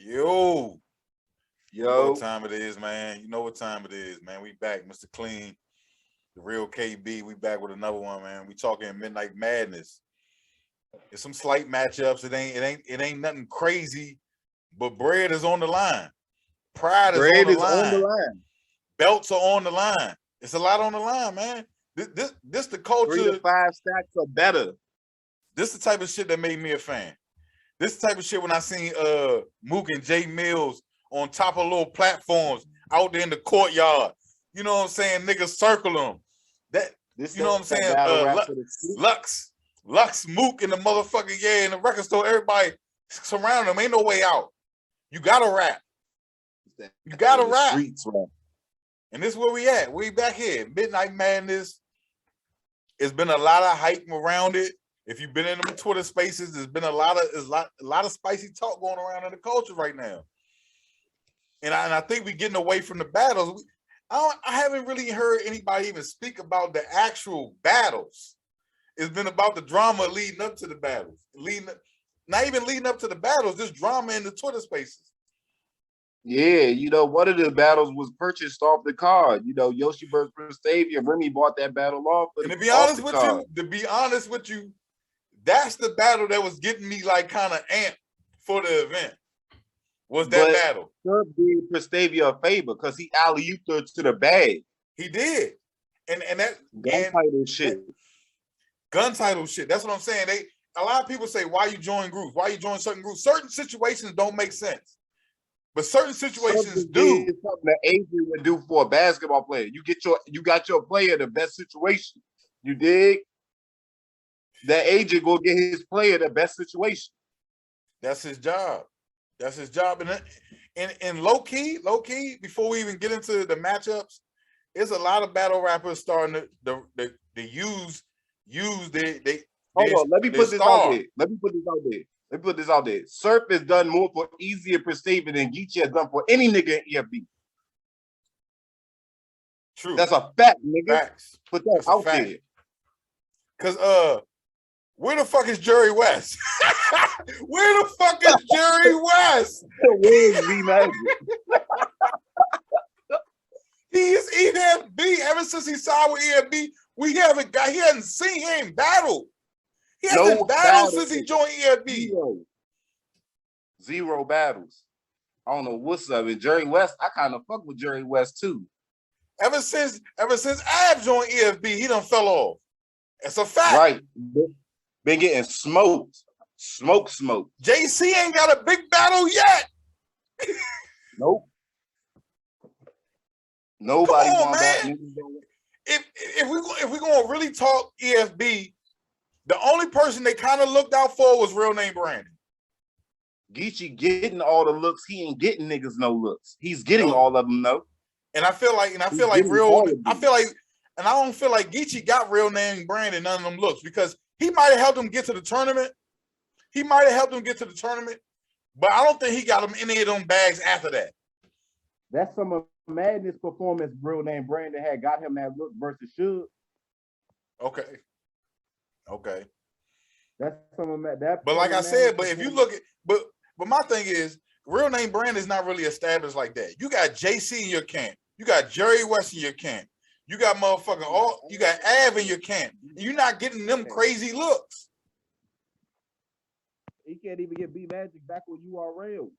Yo. You know what Yo, time it is, man. You know what time it is, man. We back, Mr. Clean, the real KB. We back with another one, man. We talking Midnight Madness. It's some slight matchups. It ain't nothing crazy, but bread is on the line. Pride is on bread the is on the line. line. Belts are on the line. It's a lot on the line, man. This the 3 culture. to 5 stacks are better. This the type of shit that made me a fan. This the type of shit when I seen Mook and Jay Mills on top of little platforms out there in the courtyard. You know what I'm saying? Niggas circle them. You know what I'm saying? Lux, Mook in the motherfucking in the record store. Everybody surround them. Ain't no way out. You gotta rap. You gotta rap. Streets, right? And this is where we at. We back here. Midnight Madness. It's been a lot of hype around it. If you've been in them Twitter spaces, there's been a lot of spicy talk going around in the culture right now. And I think we're getting away from the battles. I haven't really heard anybody even speak about the actual battles. It's been about the drama leading up to the battles. Not even leading up to the battles, just drama in the Twitter spaces. Yeah, one of the battles was purchased off the card. Yoshi versus Prestavia. Remy bought that battle off. And to be honest with you, that's the battle that was getting me like kind of amped for the event. Was that battle? Sub did Prestavia a favor because he alley-ooped her to the bag. He did. And that title shit. Gun title shit. That's what I'm saying. A lot of people say, why you join groups? Why you join certain groups? Certain situations don't make sense. But certain situations do. It's something that Adrian would do for a basketball player. You got your player the best situation. You dig? That agent go get his player the best situation. That's his job. That's his job. And low key, before we even get into the matchups, there's a lot of battle rappers starting to use they. Hold on, let me put this out there. Surf has done more for Easier Prestavia than Geechee has done for any nigga in EFB. True. That's a fact, nigga. Facts. Put that out there. Cause where the fuck is Jerry West? Where the fuck is Jerry West? Where's B Magic? He is EFB. Ever since he signed with EFB, he ain't battled. He hasn't battled since he joined EFB. Zero battles. I don't know what's up. And Jerry West, I kind of fuck with Jerry West too. Ever since Ab joined EFB, he done fell off. It's a fact. Right. Been getting smoked. Smoke. JC ain't got a big battle yet. Nope. Nobody want that. If we gonna really talk EFB, the only person they kind of looked out for was Real Name Brandon. Geechee getting all the looks. He ain't getting niggas no looks. He's getting all of them though. And I don't feel like Geechee got Real Name Brandon none of them looks because he might have helped him get to the tournament. But I don't think he got him any of them bags after that. That's some of Madness performance Real Name Brandon had got him that look versus Suge. Okay. That's some of that. But like I said, but if you look at but my thing is Real Name Brandon is not really established like that. You got JC in your camp. You got Jerry West in your camp. You got you got Av in your camp. You're not getting them crazy looks. He can't even get B Magic back with URL.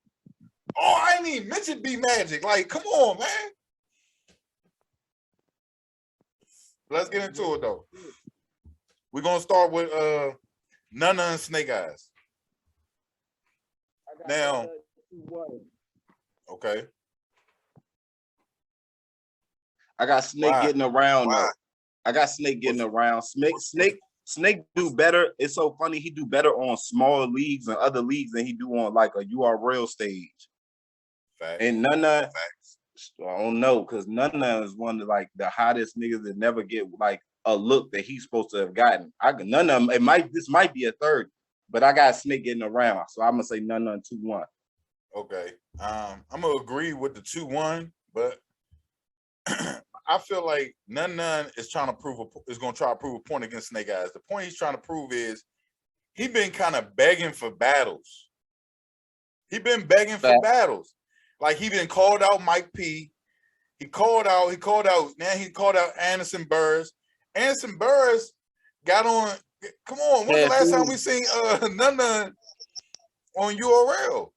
Oh, I ain't even mentioned B Magic. Like, come on, man. Let's get into it though. We're gonna start with Nana and Snake Eyes. Now, okay. I got Snake getting around. I got Snake getting around. Snake do better. It's so funny. He do better on smaller leagues and other leagues than he do on like a URL stage. Facts. And Nana, I don't know, because Nana is one of like the hottest niggas that never get like a look that he's supposed to have gotten. Nana, this might be a third, but I got Snake getting around, so I'm gonna say Nana 2-1. Okay, I'm gonna agree with the 2-1, but I feel like None is trying to gonna try to prove a point against Snake Eyes. The point he's trying to prove is he been kind of begging for battles. He been begging for battles. Like he been called out Mike P. He called out. Now he called out Anderson Burris. Anderson Burris got on. Come on, when's the last time we seen None on URL?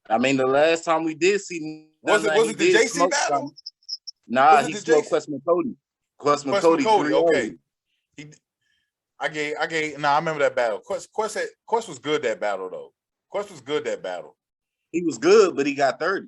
I mean, the last time we did see was it the JC battle? Something. Nah, he smoked Quest McCody. Quest McCody. Okay. I remember that battle. Quest was good that battle though. Quest was good that battle. He was good, but he got 30.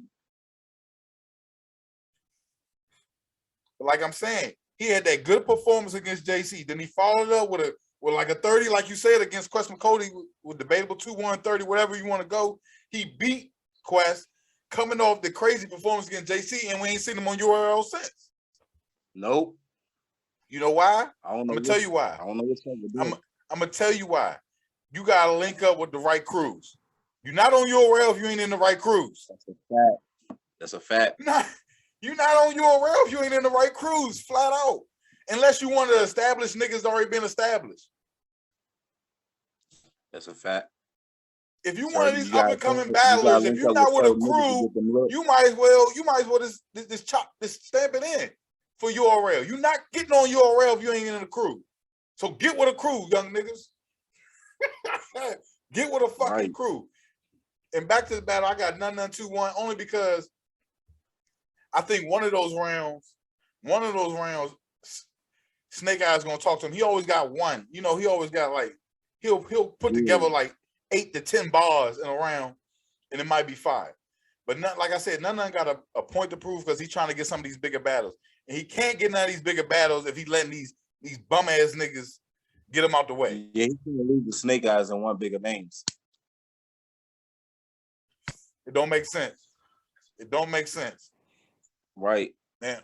Like I'm saying, he had that good performance against JC. Then he followed up with like a 30, like you said, against Quest McCody with debatable 2-1, 30, whatever you want to go. He beat Quest coming off the crazy performance against JC, and we ain't seen him on URL since. Nope. You know why? I'm gonna tell you why. I don't know what's I'm gonna tell you why. You gotta link up with the right crews. You're not on URL if you ain't in the right crews. That's a fact. You're not on URL if you ain't in the right crews, flat out. Unless you want to establish niggas already been established. That's a fact. If you want these up and coming battlers, if you're not with a crew, you might as well just stamp it in for URL. You're not getting on URL if you ain't in the crew. So get with a crew, young niggas. Get with a fucking crew. And back to the battle, I got none 2-1 only because I think one of those rounds, Snake Eyes gonna talk to him. He always got one. You know, he always got like he'll put together like 8 to 10 bars in a round, and it might be 5. But not, like I said, none got a point to prove because he's trying to get some of these bigger battles. And he can't get none of these bigger battles if he's letting these bum ass niggas get him out the way. Yeah, he's gonna lose the Snake Eyes and one bigger names. It don't make sense. It don't make sense. Right. Man.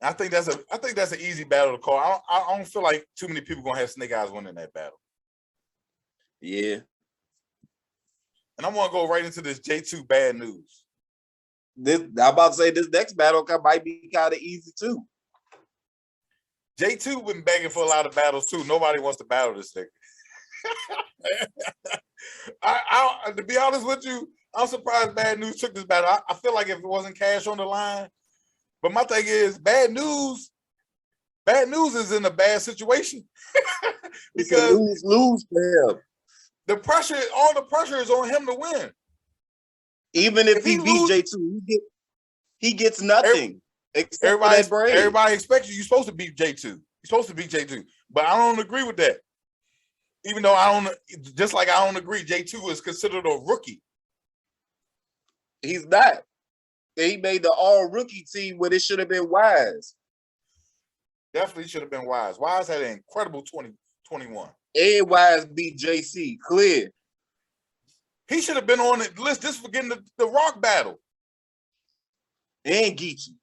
I think that's an easy battle to call. I don't feel like too many people gonna have Snake Eyes winning that battle. Yeah. And I want to go right into this J2 bad news. I'm about to say this next battle might be kind of easy too. J2 been begging for a lot of battles too. Nobody wants to battle this nigga. To be honest with you, I'm surprised Bad News took this battle. I feel like if it wasn't cash on the line, but my thing is Bad News is in a bad situation because lose for him. All the pressure is on him to win. Even if he beat J2, he gets nothing. Everybody expects you. You're supposed to beat J2. You're supposed to beat J2. But I don't agree with that. Even though I don't agree, J2 is considered a rookie. He's not. He made the all-rookie team when it should have been Wise. Definitely should have been Wise. Wise had an incredible 2021. And Wise beat JC, clear. He should have been on the list just for getting the Rock battle. And Geechee.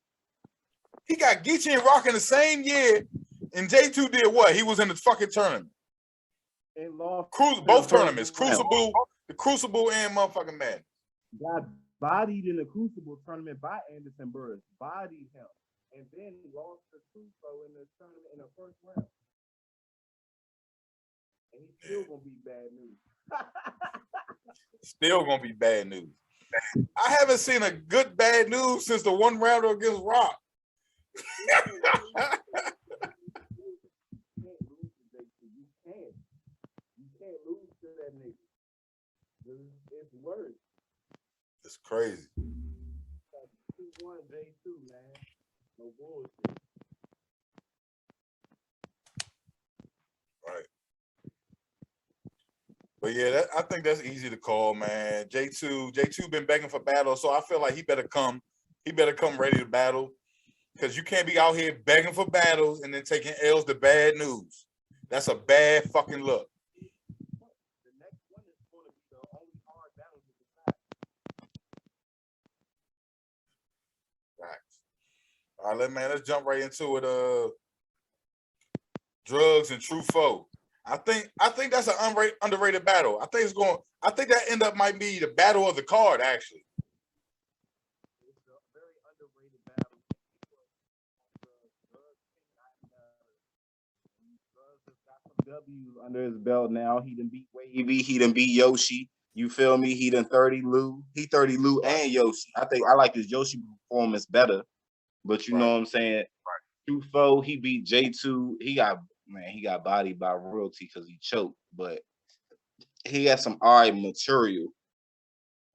He got Geechee and Rock in the same year, and J2 did what? He was in the fucking tournament. Both tournaments, the Crucible and motherfucking Madden. Got bodied in the Crucible tournament by Anderson Burris. Bodied him. And then lost to Crusoe in the tournament in the first round. And he's still gonna be bad news. Still gonna be bad news. I haven't seen a good bad news since the one rounder against Rock. You can't lose to that nigga. It's worse. It's crazy. 2-1 J2, man. No bullshit. Right. But yeah, I think that's easy to call, man. J2 been begging for battle, so I feel like he better come ready to battle. Because you can't be out here begging for battles and then taking L's to Bad News. That's a bad fucking look. The next one is going to be the only hard battle to decide. Facts. All right, let's jump right into it. Drugs and True Foe. I think that's an underrated battle. I think that end up might be the battle of the card, actually. It's a very underrated battle. Drugs has got some W's under his belt now. He done beat Wavy. He done beat Yoshi. You feel me? He done 30 Lou. He 30 Lou Right. and Yoshi. I think I like his Yoshi performance better. But you know Right. what I'm saying? True Foe, he beat J2. He got bodied by royalty because he choked. But he had some alright material.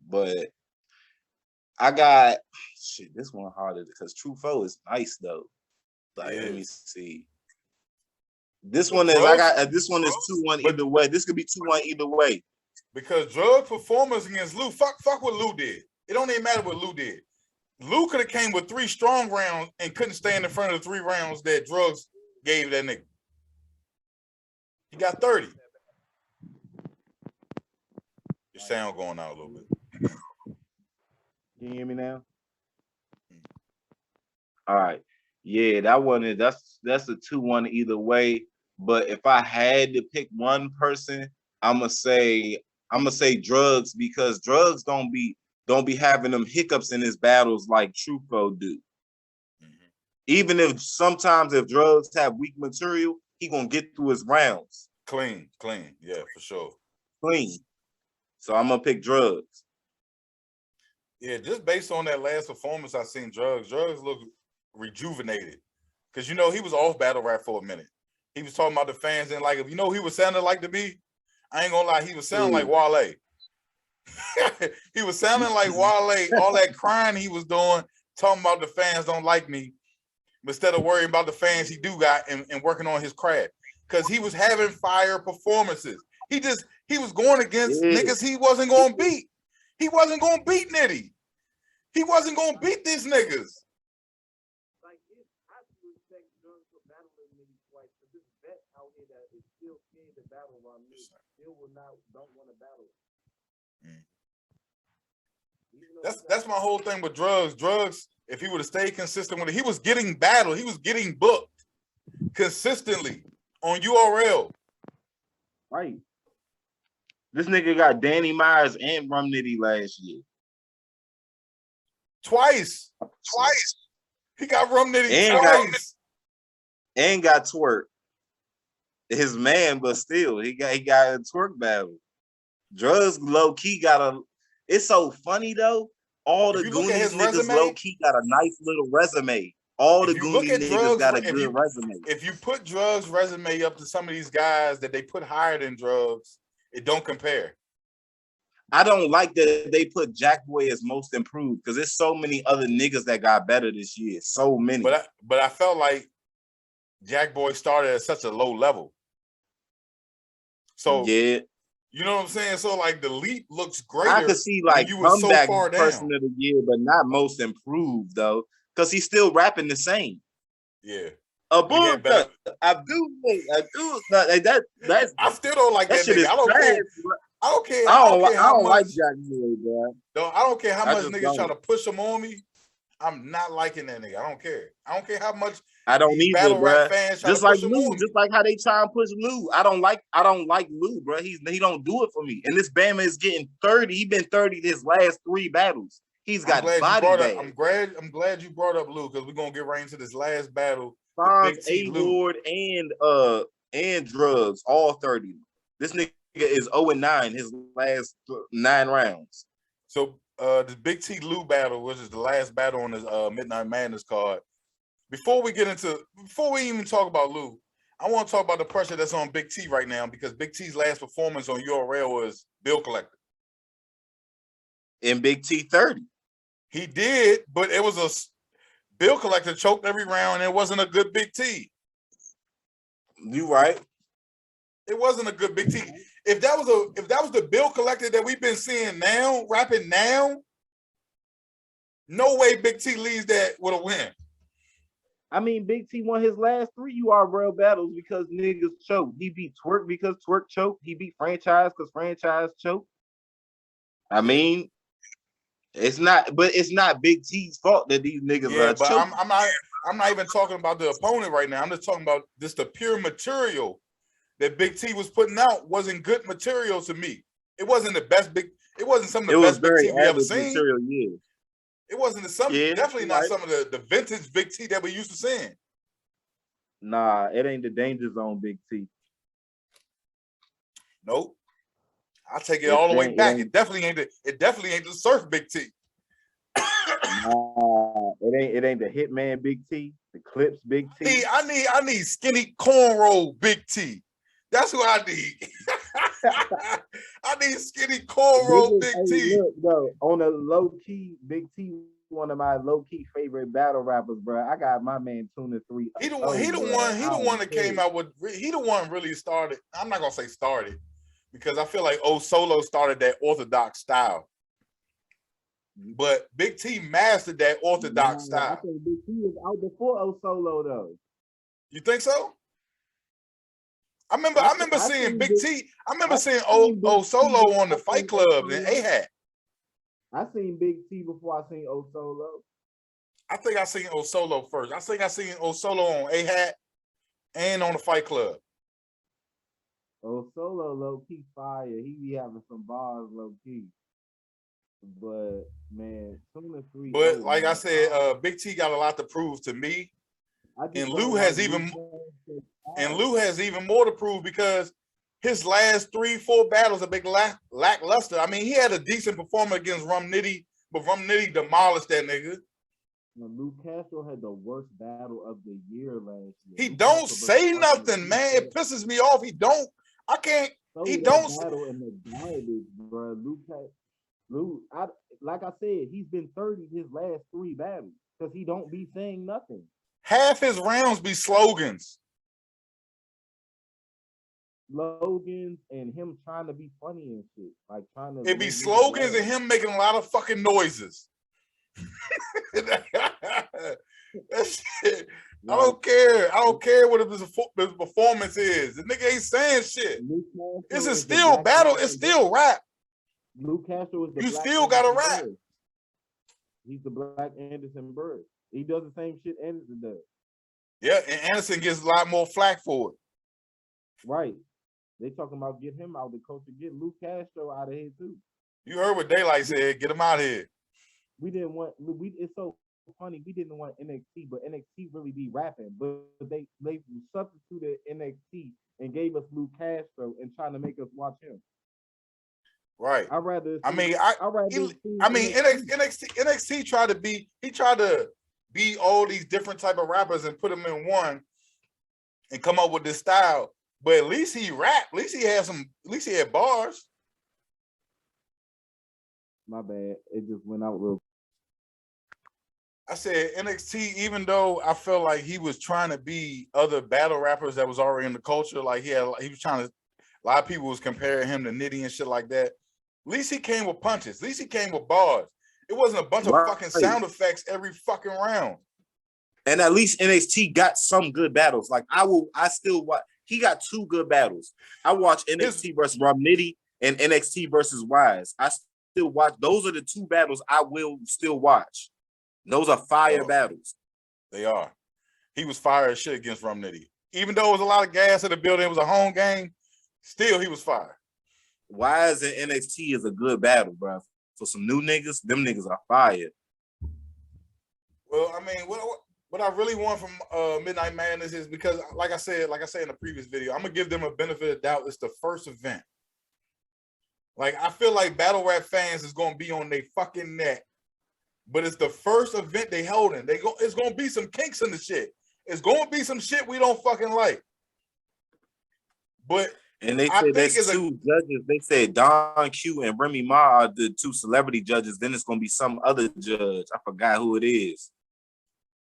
But I got shit. This one harder because True Foe is nice though. Like, let me see. This But one is drugs, this one is 2-1 but either way. This could be 2-1 either way. because drug performance against Lou, fuck what Lou did. It don't even matter what Lou did. Lou could have came with 3 strong rounds and couldn't stand in front of the 3 rounds that drugs gave that nigga. He got 30. Your sound going out a little bit. Can you hear me now? All right. Yeah, that one is that's a 2-1 either way. But if I had to pick one person, I'ma say drugs because drugs don't be having them hiccups in his battles like Trufo do. Mm-hmm. Even if sometimes if drugs have weak material, he gonna get through his rounds. Clean. Yeah, for sure. Clean. So I'm gonna pick drugs. Yeah, just based on that last performance I seen drugs look rejuvenated. Cause you know he was off battle rap for a minute. He was talking about the fans and like, if you know he was sounding like to me, I ain't gonna lie, he was sounding like Wale. He was sounding like Wale, all that crying he was doing, talking about the fans don't like me, instead of worrying about the fans he do got and working on his craft. Because he was having fire performances. He was going against niggas he wasn't gonna beat. He wasn't gonna beat Nitty. He wasn't gonna beat these niggas. Like, I respect drugs for battling Nitty twice, but this vet out here that is still scared to battle while Nitty still don't want to battle. That's my whole thing with drugs. Drugs, if he would have stayed consistent with it, he was getting battled. He was getting booked consistently on URL. Right. This nigga got Danny Myers and Rum Nitty last year. Twice. He got Rum Nitty twice. And got Twerk. His man, but still, he got a Twerk battle. Drugs low key got a. It's so funny though. All the Goonies niggas low key got a nice little resume. All the Goonie niggas got a good resume. If you put Drugs' resume up to some of these guys that they put higher than Drugs, it don't compare. I don't like that they put Jack Boy as most improved because there's so many other niggas that got better this year. So many. But I felt like Jack Boy started at such a low level. So yeah. You know what I'm saying? So like the leap looks greater. I could see like you were so far down. Person of the year, but not most improved though, because he's still rapping the same. Yeah. I do. That's. I still don't like that nigga. I don't care. I don't like Jack Boy, bro. I don't care how much niggas try to push him on me. I'm not liking that nigga. I don't care. I don't care how much. I don't either, bro. Just like Lou, just like how they try and push Lou. I don't like Lou, bro. He don't do it for me. And this Bama is getting 30. He been 30 his last 3 battles. He's got body bag. I'm glad you brought up Lou because we're gonna get right into this last battle. A-Ward and Drugs, all 30. This nigga is 0-9 his last 9 rounds. So the Big T Lou battle, which is the last battle on this Midnight Madness card. Before we even talk about Lou, I want to talk about the pressure that's on Big T right now because Big T's last performance on URL was Bill Collector. And Big T 30. He did, but it was a Bill Collector choked every round and it wasn't a good Big T. You right. It wasn't a good Big T. If that was the Bill Collector that we've been seeing now, rapping now, no way Big T leads that with a win. I mean, Big T won his last 3 URL battles because niggas choked. He beat Twerk because Twerk choked. He beat Franchise because Franchise choked. I mean, it's not Big T's fault that these niggas are choking. I'm not even talking about the opponent right now. I'm just talking about just the pure material that Big T was putting out wasn't good material to me. It wasn't the best it wasn't some of the best Big T we ever seen. Material, yeah. It wasn't definitely not some of the vintage Big T that we used to seeing. Nah, it ain't the Danger Zone Big T. Nope. I take it all the way It back. ain't, It definitely ain't the Surf Big T. nah, it ain't the Hitman Big T, the Clips Big T. I need skinny cornrow Big T. That's who I need. I need skinny cornrow Niggas, Big hey, T. look, though, on a low key, Big T, one of my low key favorite battle rappers, bro. I got my man Tuna 3. He the one. He the one. He the one that came out with. He the one really started. I'm not gonna say started, because I feel like O Solo started that orthodox style. But Big T mastered that orthodox I style. think Big T was out before O Solo though. You think so? I remember seeing Big T. I remember seeing O Solo on the Fight Club and A-Hat. I seen Big T before I seen O Solo. I think I seen O Solo first. I think I seen O Solo on A-Hat and on the Fight Club. O Solo low key fire. He be having some bars low key. But man, Tuna 3. But like I said, Big T got a lot to prove to me. And Lou has even more to prove, because his last 3-4 battles have been lackluster. I mean, he had a decent performance against Rum Nitty, but Rum Nitty demolished that nigga. Lou Castro had the worst battle of the year last year. He don't say nothing, man. It pisses me off. He don't. I can't. He don't. Battle in the garbage, bro. Lou, like I said, he's been 30 his last 3 battles because he don't be saying nothing. Half his rounds be slogans. Slogans and him trying to be funny and shit. Like trying to. It be slogans and him making a lot of fucking noises. That shit. I don't care. I don't care what his performance is. The nigga ain't saying shit. This is still battle. It's still rap. Lou Castro is the you Black still gotta rap. Bird. He's the Black Anderson Bird. He does the same shit Anderson does. Yeah, and Anderson gets a lot more flack for it. Right. They talking about get him out of the culture, get Lou Castro out of here too. You heard what Daylight said. Get him out of here. We didn't want. It's so funny. We didn't want NXT, but NXT really be rapping. But they substituted NXT and gave us Lou Castro and trying to make us watch him. Right. I rather. NXT tried to be. He tried to be all these different type of rappers and put them in one, and come up with this style. But at least he rapped. At least he had some. At least he had bars. My bad. It just went out real. I said NXT, even though I felt like he was trying to be other battle rappers that was already in the culture, like he was trying to. A lot of people was comparing him to Nitty and shit like that. At least he came with punches. At least he came with bars. It wasn't a bunch of fucking sound effects every fucking round. And at least NXT got some good battles. Like I still watch. He got 2 good battles. I watch NXT versus Rob Nitty and NXT versus Wise. I still watch. Those are the 2 battles I will still watch. Those are fire battles. They are. He was fire as shit against Rum Nitty. Even though it was a lot of gas in the building, it was a home game, still he was fire. Wise and NXT is a good battle, bro. For some new niggas, them niggas are fire. Well, I mean, what I really want from Midnight Madness is, because like I said in the previous video, I'm gonna give them a benefit of doubt. It's the first event. Like, I feel like battle rap fans is gonna be on their fucking neck, but it's the first event they holding. It's gonna be some kinks in the shit. It's gonna be some shit we don't fucking like. But and they said there's 2 judges. They said Don Q and Remy Ma are the 2 celebrity judges. Then it's gonna be some other judge. I forgot who it is.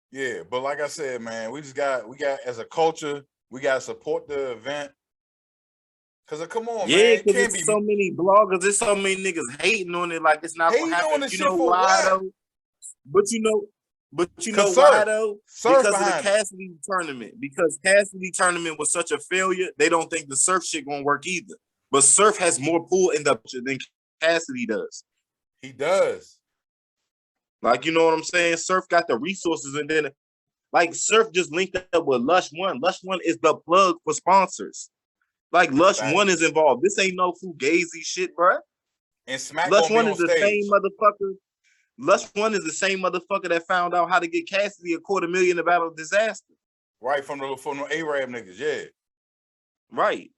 Yeah, but like I said, man, we got as a culture, we gotta support the event. Cause come on, man. Yeah, because there's so many bloggers, there's so many niggas hating on it, like it's not gonna happen. You know why though? But you know why though? Because of the Cassidy tournament. Because Cassidy tournament was such a failure, they don't think the Surf shit gonna work either. But Surf has more pull in the than Cassidy does. He does. Like, you know what I'm saying? Surf got the resources, and then like Surf just linked up with Lush One. Lush One is the plug for sponsors. Like Lush One is involved. This ain't no fugazi shit, bro. And Smack Lush One on is the same motherfucker. Lush One is the same motherfucker that found out how to get Cassidy $250,000 about a disaster. Right, from the Arab niggas, yeah. Right.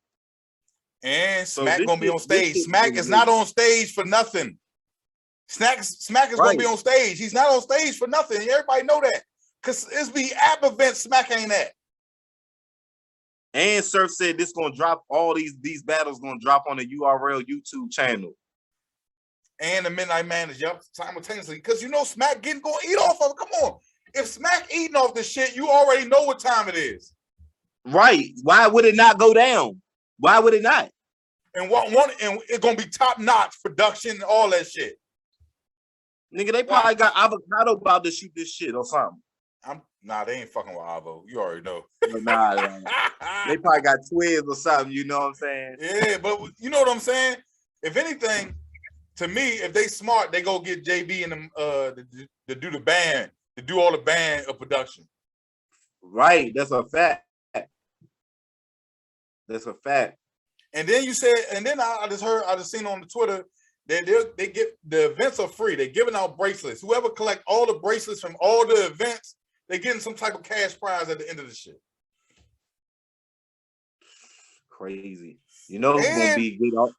And So Smack this gonna be shit- on this stage. shit Smack is is not on stage for nothing. Smack is gonna be Right. on stage. He's not on stage for nothing. Everybody know that. Cause it's be app events Smack ain't at. And Surf said this gonna drop all these battles gonna drop on the URL YouTube channel. And the Midnight Madness, yep, simultaneously. Because you know Smack gonna eat off of it. Come on. If Smack eating off this shit, you already know what time it is. Right. Why would it not go down? Why would it not? And and it's gonna be top notch production and all that shit. Nigga, they probably got Avocado about to shoot this shit or something. Nah, they ain't fucking with Avo. You already know. Nah. They probably got twins or something, you know what I'm saying? Yeah, but you know what I'm saying? If anything, to me, if they smart, they go get JB and them to do the band, to do all the band of production. Right, that's a fact. That's a fact. And then you said, and then I just seen on the Twitter that they get the events are free. They're giving out bracelets. Whoever collect all the bracelets from all the events, they're getting some type of cash prize at the end of the shit. Crazy. You know who's gonna be good all,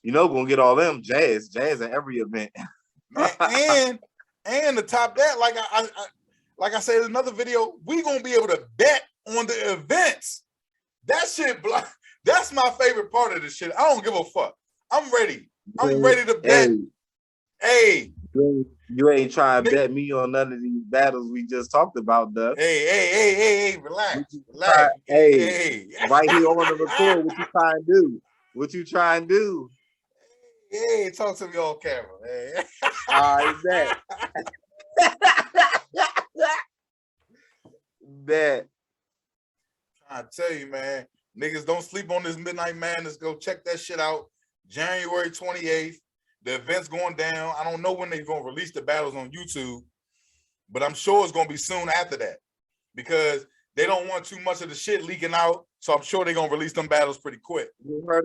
you know gonna get all them jazz at every event. and to top that, like I said in another video, we gonna be able to bet on the events. That shit, that's my favorite part of this shit. I don't give a fuck. I'm ready. I'm ready to bet. Hey, you ain't trying to bet me on none of these battles we just talked about, though. Hey, relax. Hey, right here on the record, what you trying to do? What you trying to do? Hey, talk to me on camera. Hey. I bet. I tell you, man, niggas don't sleep on this Midnight Madness. Go check that shit out. January 28th. The event's going down. I don't know when they're going to release the battles on YouTube, but I'm sure it's going to be soon after that because they don't want too much of the shit leaking out. So I'm sure they're going to release them battles pretty quick. You heard